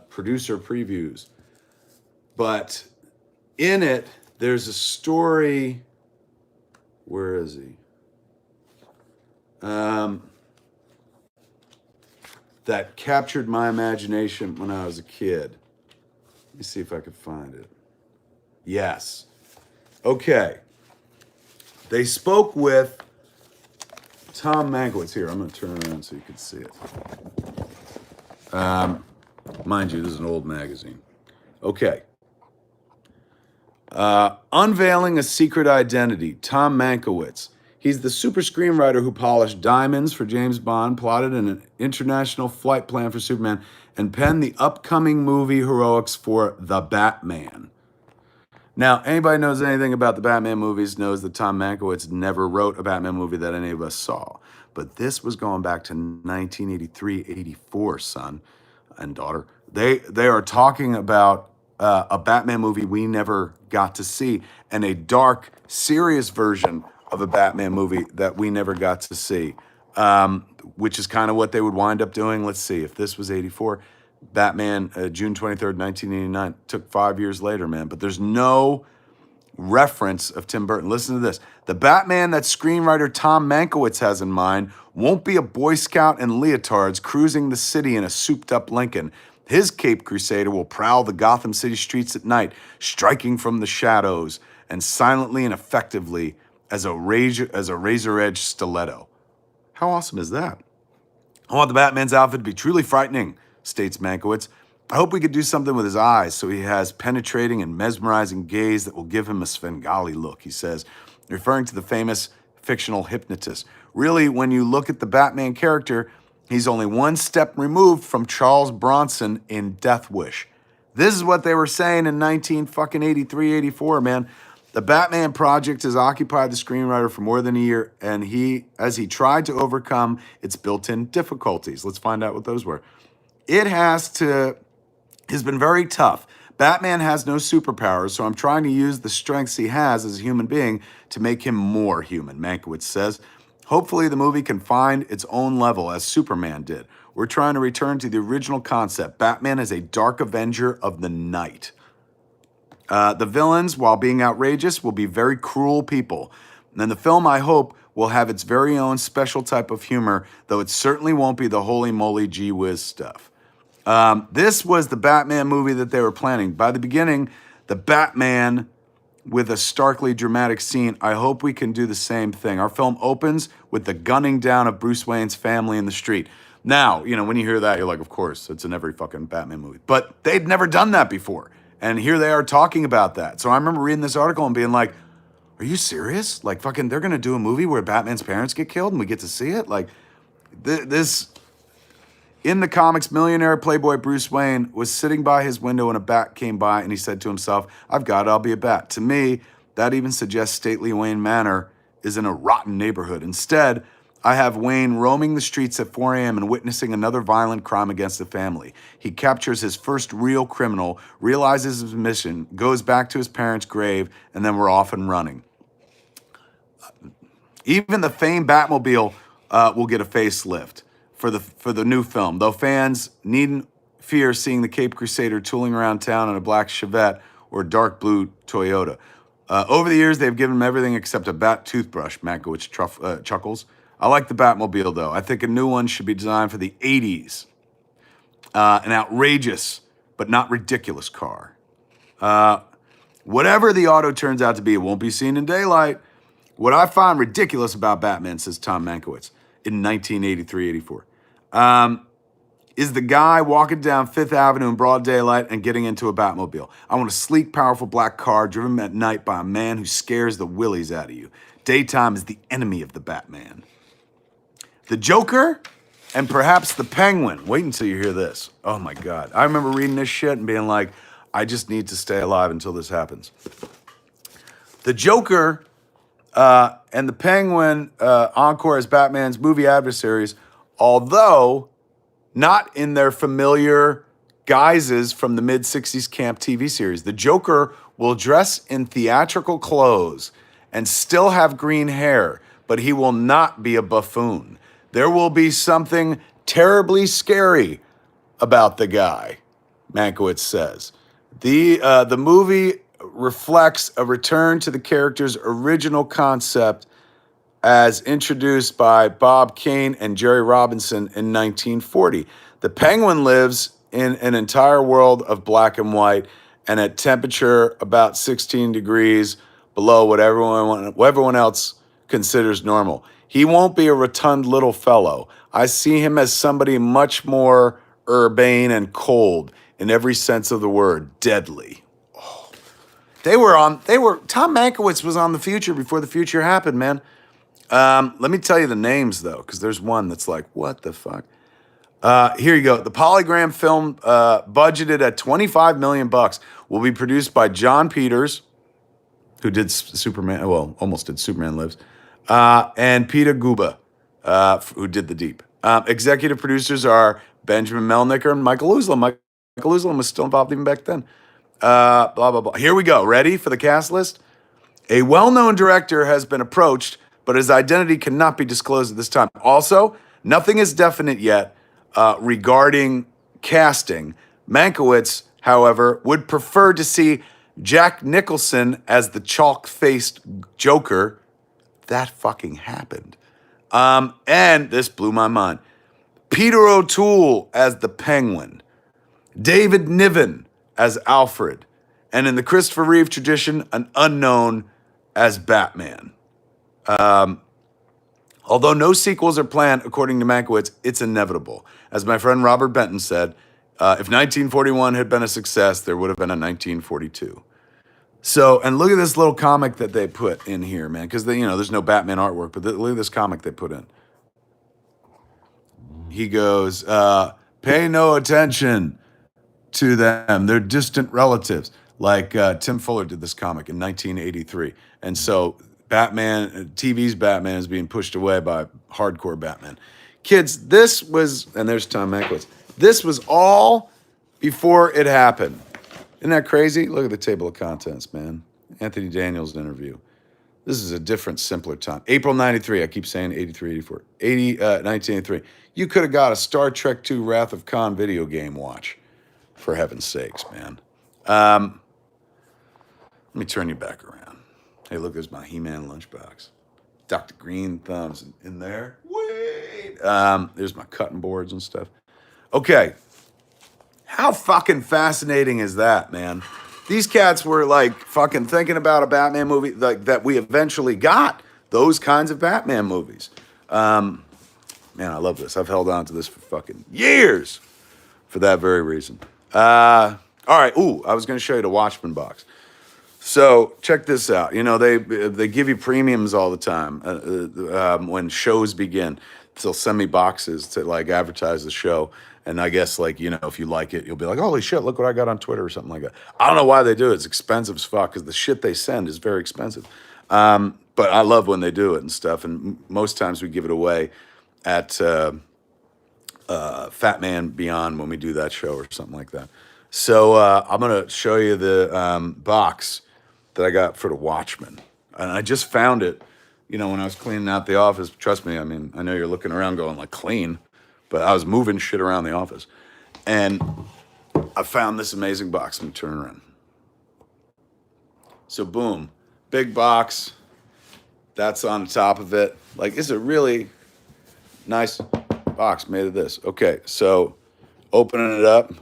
producer previews. But in it, there's a story. Where is he? That captured my imagination when I was a kid. Let me see if I can find it. Yes. Okay. They spoke with Tom Mankiewicz. Here, I'm going to turn around so you can see it. Mind you, this is an old magazine. Okay. Unveiling a secret identity, Tom Mankiewicz. He's the super screenwriter who polished Diamonds for James Bond, plotted an international flight plan for Superman, and penned the upcoming movie heroics for The Batman. Now, anybody knows anything about the Batman movies knows that Tom Mankiewicz never wrote a Batman movie that any of us saw. But this was going back to 1983, 84, son and daughter. They are talking about a Batman movie we never got to see, and a dark, serious version of a Batman movie that we never got to see, which is kind of what they would wind up doing. Let's see, if this was 84, Batman, June 23rd, 1989. Took 5 years later, man. But there's no reference of Tim Burton. Listen to this. The Batman that screenwriter Tom Mankiewicz has in mind won't be a Boy Scout in leotards cruising the city in a souped-up Lincoln. His Cape Crusader will prowl the Gotham City streets at night, striking from the shadows and silently and effectively as a razor-edged stiletto. How awesome is that? I want the Batman's outfit to be truly frightening, states Mankiewicz. I hope we could do something with his eyes so he has penetrating and mesmerizing gaze that will give him a Svengali look, he says, referring to the famous fictional hypnotist. Really, when you look at the Batman character, he's only one step removed from Charles Bronson in Death Wish. This is what they were saying in 1983, 84, man. The Batman project has occupied the screenwriter for more than a year, and as he tried to overcome its built-in difficulties. Let's find out what those were. It has been very tough. Batman has no superpowers, so I'm trying to use the strengths he has as a human being to make him more human, Mankiewicz says. Hopefully the movie can find its own level as Superman did. We're trying to return to the original concept. Batman is a dark avenger of the night. The villains, while being outrageous, will be very cruel people. And the film, I hope, will have its very own special type of humor, though it certainly won't be the holy moly gee whiz stuff. This was the Batman movie that they were planning. By the beginning, the Batman with a starkly dramatic scene. I hope we can do the same thing. Our film opens with the gunning down of Bruce Wayne's family in the street. Now, when you hear that, you're like, of course, it's in every fucking Batman movie. But they'd never done that before. And here they are talking about that. So I remember reading this article and being like, are you serious? Like, fucking, they're going to do a movie where Batman's parents get killed and we get to see it? Like, this... In the comics, millionaire playboy Bruce Wayne was sitting by his window when a bat came by and he said to himself, I've got it, I'll be a bat. To me, that even suggests stately Wayne Manor is in a rotten neighborhood. Instead, I have Wayne roaming the streets at 4 a.m. and witnessing another violent crime against the family. He captures his first real criminal, realizes his mission, goes back to his parents' grave, and then we're off and running. Even the famed Batmobile will get a facelift for the new film, though fans needn't fear seeing the Cape Crusader tooling around town in a black Chevette or dark blue Toyota. Over the years, they've given him everything except a bat toothbrush, Mankiewicz chuckles. I like the Batmobile, though. I think a new one should be designed for the 80s. An outrageous but not ridiculous car. Whatever the auto turns out to be, it won't be seen in daylight. What I find ridiculous about Batman, says Tom Mankiewicz, in 1983-84, is the guy walking down Fifth Avenue in broad daylight and getting into a Batmobile. I want a sleek, powerful black car driven at night by a man who scares the willies out of you. Daytime is the enemy of the Batman. The Joker and perhaps the Penguin. Wait until you hear this. Oh my God. I remember reading this shit and being like, I just need to stay alive until this happens. The Joker and the Penguin encore as Batman's movie adversaries, although not in their familiar guises from the mid-60s camp TV series. The Joker will dress in theatrical clothes and still have green hair, but he will not be a buffoon. There will be something terribly scary about the guy, Mankiewicz says. The movie reflects a return to the character's original concept as introduced by Bob Kane and Jerry Robinson in 1940. The Penguin lives in an entire world of black and white and at temperature about 16 degrees below what everyone else considers normal. He won't be a rotund little fellow. I see him as somebody much more urbane and cold in every sense of the word, deadly. Tom Mankiewicz was on The Future before The Future happened, man. Let me tell you the names, though, because there's one that's like, what the fuck? Here you go. The Polygram film, budgeted at $25 million, will be produced by John Peters, who did Superman, well, almost did Superman Lives, and Peter Guba, who did The Deep. Executive producers are Benjamin Melnicker and Michael Uslan. Michael Uslan was still involved even back then. Blah, blah, blah. Here we go. Ready for the cast list? A well-known director has been approached, but his identity cannot be disclosed at this time. Also, nothing is definite yet regarding casting. Mankiewicz, however, would prefer to see Jack Nicholson as the chalk-faced Joker. That fucking happened. And this blew my mind. Peter O'Toole as the Penguin. David Niven as Alfred. And in the Christopher Reeve tradition, an unknown as Batman. Although no sequels are planned, according to Mankiewicz, it's inevitable. As my friend Robert Benton said, if 1941 had been a success, there would have been a 1942. So, and look at this little comic that they put in here, man, because there's no Batman artwork, but look at this comic they put in. He goes, pay no attention to them. They're distant relatives. Like Tim Fuller did this comic in 1983. And so Batman, TV's Batman is being pushed away by hardcore Batman. Kids, this was, and there's Tom Mankiewicz, this was all before it happened. Isn't that crazy? Look at the table of contents, man. Anthony Daniels interview. This is a different, simpler time. April 93, I keep saying 83, 84. 1983. You could have got a Star Trek II Wrath of Khan video game watch. For heaven's sakes, man. Let me turn you back around. Hey, look, there's my He-Man lunchbox. Dr. Green thumbs in there. Wait. There's my cutting boards and stuff. Okay. How fucking fascinating is that, man? These cats were like fucking thinking about a Batman movie like that we eventually got. Those kinds of Batman movies. Man, I love this. I've held on to this for fucking years for that very reason. All right. Ooh, I was going to show you the Watchmen box. So check this out. They give you premiums all the time when shows begin. They'll send me boxes to like advertise the show. And I guess if you like it, you'll be like, holy shit, look what I got on Twitter or something like that. I don't know why they do it. It's expensive as fuck because the shit they send is very expensive. But I love when they do it and stuff. And most times we give it away at Fat Man Beyond when we do that show or something like that. So I'm going to show you the box that I got for the Watchmen. And I just found it, when I was cleaning out the office. Trust me, I mean, I know you're looking around going like clean, but I was moving shit around the office. And I found this amazing box. Let me turn around. So boom, big box. That's on top of it. Like, it's a really nice box made of this. Okay, so opening it up.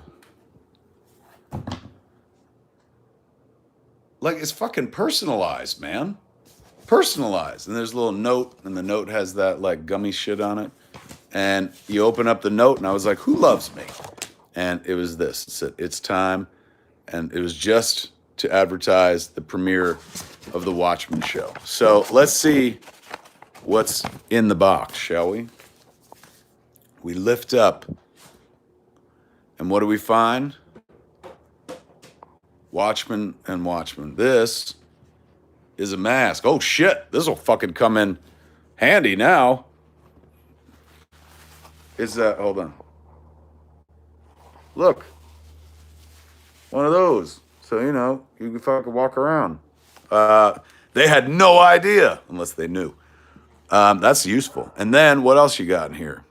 Like, it's fucking personalized, man. Personalized. And there's a little note, and the note has that like gummy shit on it. And you open up the note, and I was like, who loves me? And it was this. It said, it's time. And it was just to advertise the premiere of the Watchmen show. So let's see what's in the box, shall we? We lift up. And what do we find? Watchmen and Watchmen. This is a mask. Oh, shit. This will fucking come in handy now. Hold on. Look. One of those. So, you can fucking walk around. They had no idea, unless they knew. That's useful. And then, what else you got in here?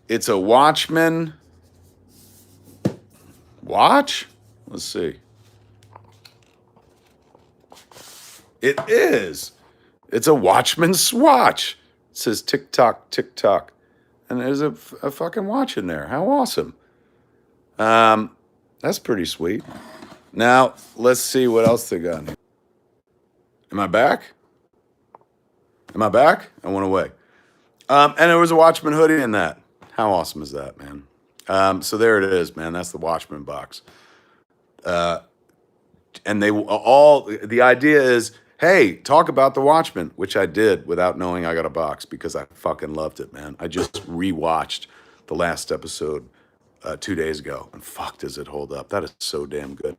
It's a Watchmen watch? Let's see. It is. It's a Watchman swatch. It says tick tock, tick tock. And there's a fucking watch in there. How awesome. That's pretty sweet. Now, let's see what else they got in here. Am I back? Am I back? I went away. And there was a Watchman hoodie in that. How awesome is that, man? So there it is, man. That's the Watchman box. And the idea is, hey, talk about the Watchmen, which I did without knowing I got a box because I fucking loved it, man. I just rewatched the last episode 2 days ago, and fuck, does it hold up. That is so damn good.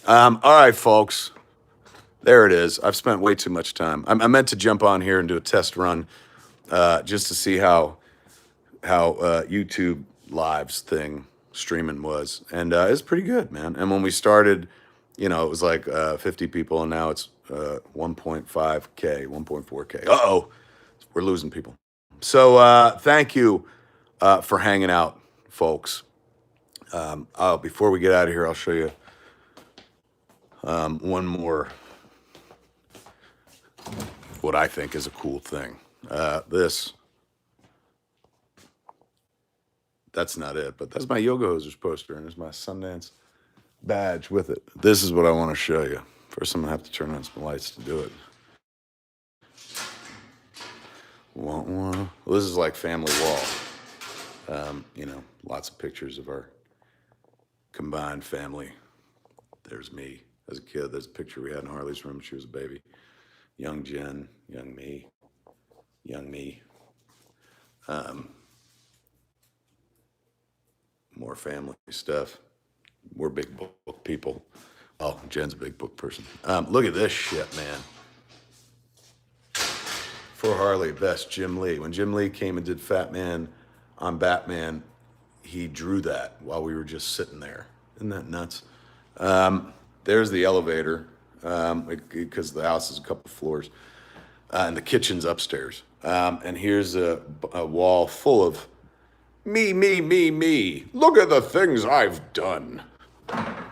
All right, folks. There it is. I've spent way too much time. I meant to jump on here and do a test run just to see how YouTube Live's thing streaming was. And it's pretty good, man. And when we started, it was like 50 people, and now it's 1.5K, 1.4K. Uh-oh, we're losing people. So thank you for hanging out, folks. Before we get out of here, I'll show you one more, what I think is a cool thing. That's not it, but that's my Yoga Hosers poster, and there's my Sundance badge with it. This is what I want to show you. First, I'm going to have to turn on some lights to do it. Well, this is like family wall. Lots of pictures of our combined family. There's me as a kid. There's a picture we had in Harley's room. She was a baby. Young Jen, young me, young me. More family stuff. We're big book people. Oh, Jen's a big book person. Look at this shit, man. For Harley, best Jim Lee. When Jim Lee came and did Fat Man on Batman, he drew that while we were just sitting there. Isn't that nuts? There's the elevator, because the house is a couple floors, and the kitchen's upstairs. And here's a wall full of me, me, me, me. Look at the things I've done.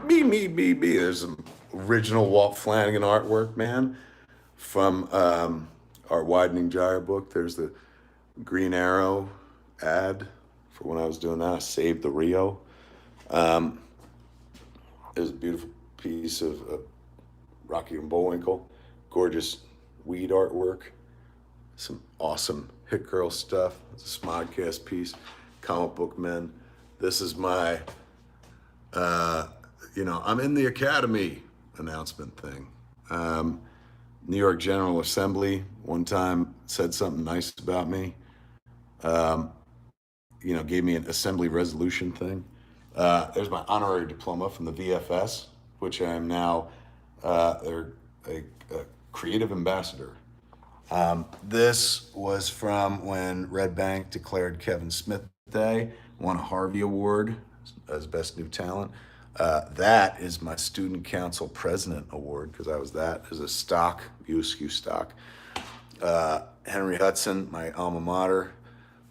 Me, me, me, me. There's some original Walt Flanagan artwork, man, from our Widening Gyre book. There's the Green Arrow ad for when I was doing that. I saved the Rio. There's a beautiful piece of Rocky and Bullwinkle. Gorgeous weed artwork. Some awesome Hit Girl stuff. It's a Smodcast piece. Comic Book Men. This is my, I'm in the Academy announcement thing. New York General Assembly one time said something nice about me. Gave me an assembly resolution thing. There's my honorary diploma from the VFS, which I am now a creative ambassador. This was from when Red Bank declared Kevin Smith Day, won a Harvey Award as Best New Talent. That is my Student Council President Award, because I was that as a stock, USQ stock. Henry Hudson, my alma mater,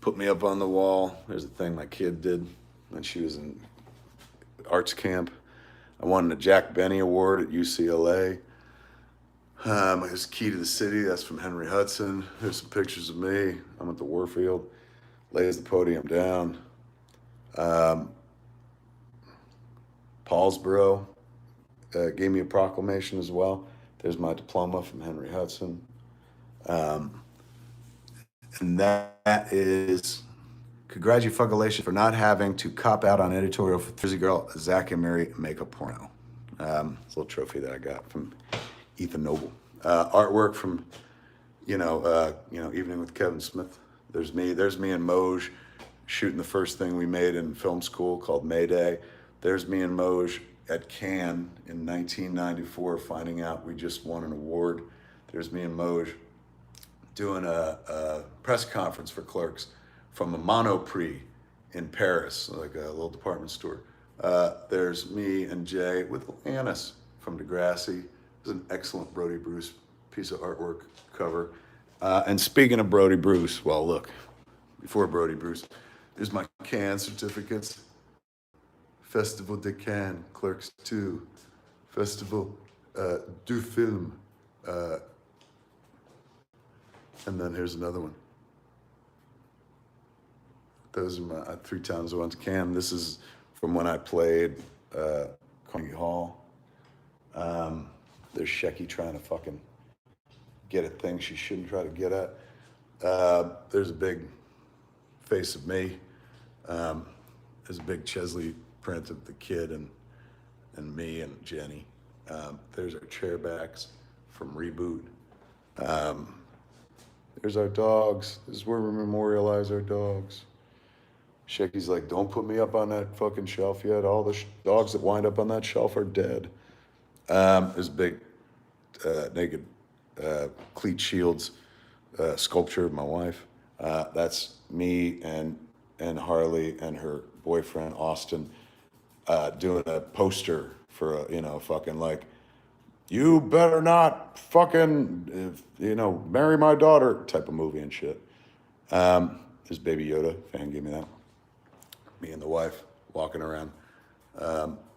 put me up on the wall. There's a thing my kid did when she was in arts camp. I won the Jack Benny Award at UCLA. His Key to the City, that's from Henry Hudson. There's some pictures of me. I'm at the Warfield. Lays the podium down. Paulsboro gave me a proclamation as well. There's my diploma from Henry Hudson. And that is congratulations for not having to cop out on editorial for Jersey Girl, Zach and Mary Make a Porno. It's a little trophy that I got from Ethan Noble. Artwork from, Evening with Kevin Smith. There's me and Moj shooting the first thing we made in film school called Mayday. There's me and Moj at Cannes in 1994, finding out we just won an award. There's me and Moj doing a press conference for Clerks from a Monoprix in Paris, like a little department store. There's me and Jay with Annis from Degrassi. It's an excellent Brody Bruce piece of artwork cover. And speaking of Brody Bruce, well, look, before Brody Bruce, there's my Cannes certificates. Festival de Cannes, Clerks 2, Festival du Film, and then here's another one. Those are my 3 times I went to Cannes. This is from when I played Carnegie Hall. There's Shecky trying to fucking get at things she shouldn't try to get at. There's a big face of me. There's a big Chesley print of the kid and me and Jenny. There's our chairbacks from Reboot. There's our dogs. This is where we memorialize our dogs. Shecky's like, don't put me up on that fucking shelf yet. All the dogs that wind up on that shelf are dead. There's a big naked Cleat Shields sculpture of my wife. That's me and Harley and her boyfriend Austin doing a poster for fucking like, you better not fucking marry my daughter type of movie and shit. There's Baby Yoda, fan gave me that. Me and the wife walking around.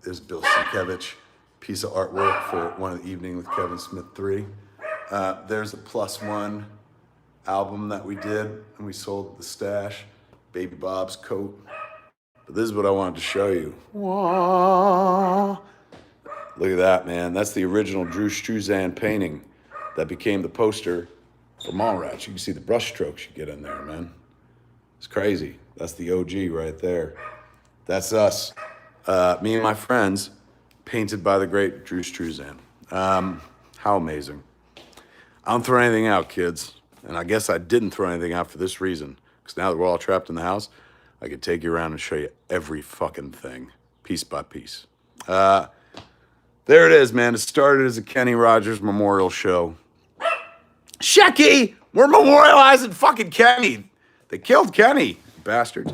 There's Bill Sienkiewicz, piece of artwork for One of the Evening with Kevin Smith 3. There's a +1 album that we did, and we sold at the Stash. Baby Bob's coat. But this is what I wanted to show you. Wah. Look at that, man. That's the original Drew Struzan painting that became the poster for Mallrats. You can see the brush strokes you get in there, man. It's crazy. That's the OG right there. That's us. Me and my friends, painted by the great Drew Struzan. How amazing. I don't throw anything out, kids. And I guess I didn't throw anything out for this reason. Because now that we're all trapped in the house, I could take you around and show you every fucking thing, piece by piece. There it is, man. It started as a Kenny Rogers memorial show. Shecky! We're memorializing fucking Kenny. They killed Kenny, bastards.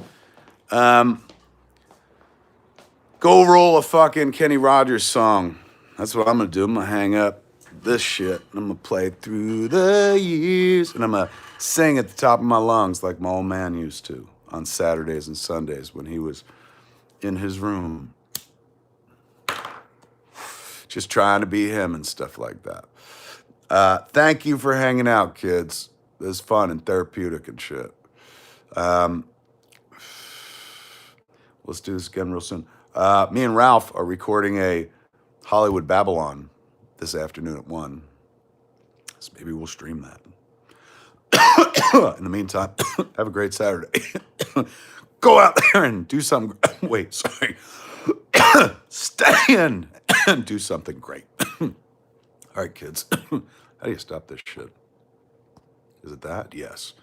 Go roll a fucking Kenny Rogers song. That's what I'm gonna do. I'm gonna hang up this shit. And I'm gonna play Through the Years. And I'm gonna sing at the top of my lungs like my old man used to on Saturdays and Sundays when he was in his room. Just trying to be him and stuff like that. Thank you for hanging out, kids. It was fun and therapeutic and shit. Let's do this again real soon. Me and Ralph are recording a Hollywood Babylon this afternoon at 1. So maybe we'll stream that. In the meantime, have a great Saturday. Go out there and do something. Wait, sorry. Stay in and do something great. All right, kids. How do you stop this shit? Is it that? Yes.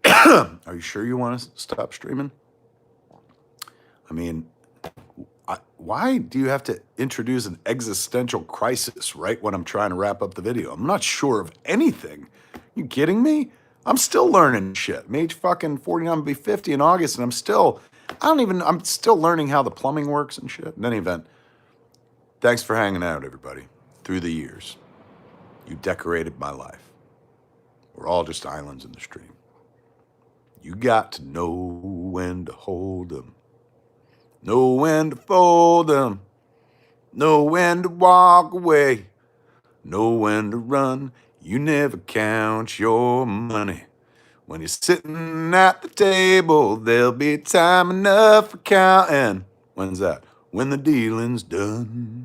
Are you sure you want to stop streaming? I mean, why do you have to introduce an existential crisis right when I'm trying to wrap up the video? I'm not sure of anything. You kidding me? I'm still learning shit. I'm age fucking 49, I'm gonna be 50 in August, and I'm still learning how the plumbing works and shit. In any event, thanks for hanging out, everybody. Through the years, you decorated my life. We're all just islands in the stream. You got to know when to hold them. Know when to fold them. Know when to walk away. Know when to run. You never count your money. When you're sitting at the table, there'll be time enough for counting. When's that? When the dealing's done.